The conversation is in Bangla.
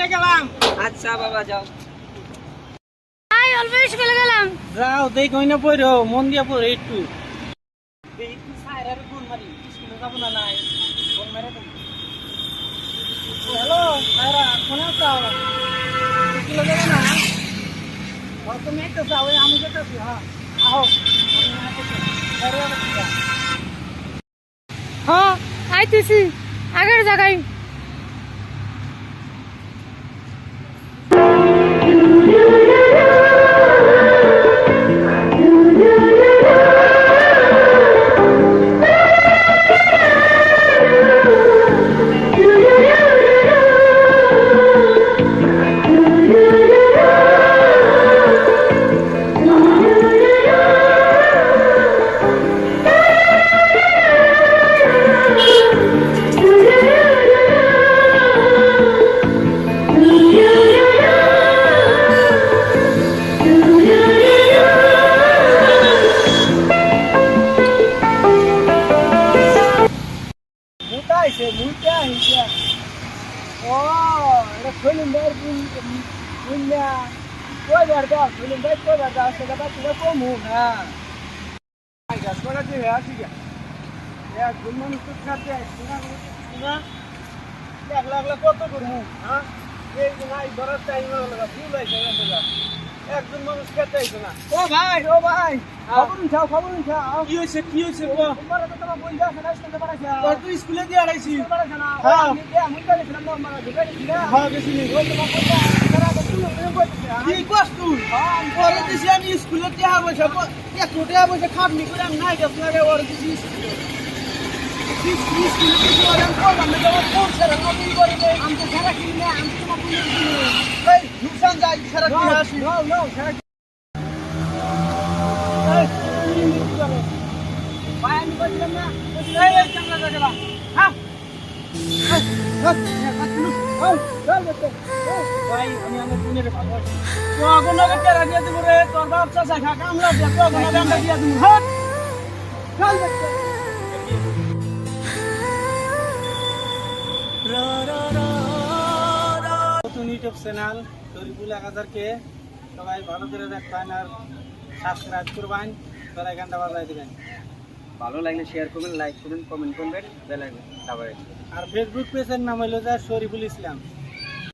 স্কুলে গেলাম। আচ্ছা বাবা যাও। অল্প স্কুলে গেলাম। যাও দেখো না পড়ো, মন দিয়ে পড়ো একটু। একটু সাইরার ফোন মারি, স্কুলে যাবো না নাই ফোন মেরে দেবো। হ্যালো সাইরা, ফোনে আছো? স্কুলে যাবো না? তুমি একটা যাও, আমি যেতেছি। হ্যাঁ আহো, হ্যাঁ আইতেছি আগের জায়গায়। ও এটা খৈলুম ভাইয়ের বুঝলা কই বার দাও, খৈলুম ভাই কই বার দাও, সেটা বা তুমি কমু না গাছ করা দিয়ে আসি গা একজন মানুষ তো খাতে আসছি না লাখ লাখ লাখ কত করবো। হ্যাঁ এই যে নাই ধরার টাইম লাগা ফুল আইছে একজন মানুষ খেতে আইছে না। ও ভাই খবর উঠাও কি হয়েছে তোমার তো তোমার বই দাও না স্কুলে পড়াইছে তোর তো স্কুলে দিয়ে আড়াইছি পড়াইছে না। হ্যাঁ আমি গেছিলাম মামা ঢুকে গেছিলাম। হ্যাঁ গেছিলি ও তোমার বইটা সারা বছর তুমি কইতেছ কি কস তুই? হ্যাঁ আমি পরে দিছি আমি স্কুলে টাকা পয়সা এক কোটি টাকা পয়সা খাটনি করে আমি নাই গেছ না রে ওর দিছি স্কুলে কিছু আর আমি করলাম না তোমার কোন সারা নতুন করে আমি তো সারা কিনি না আমি তোমার কোন এই নুকসান যাই সারা কিনে আসি নো সারা ভাই আমি বলছিলাম না এই চামড়া জায়গা হ্যাঁ ভাই আমি আমার দিনের ভালোবাসি তো আগুন আগে কেরা দিয়ে দেবো রে তোর বাপ চাচা খা কামলা দিয়ে তো আগুন আগে আমরা দিয়ে দেবো। হ্যাঁ চল নতুন ইউটিউব চ্যানেল শরীফুল 1000কে সবাই ভালো করে দেখবেন আর সাবস্ক্রাইব করবেন, তারা ঘন্টা বাজায় দেবেন। ভালো লাগলে শেয়ার করবেন, লাইক করবেন, কমেন্ট করবেন, বেল আইকন দাবাবেন। আর ফেসবুক পেজের নাম হলো যে শরীফুল ইসলাম।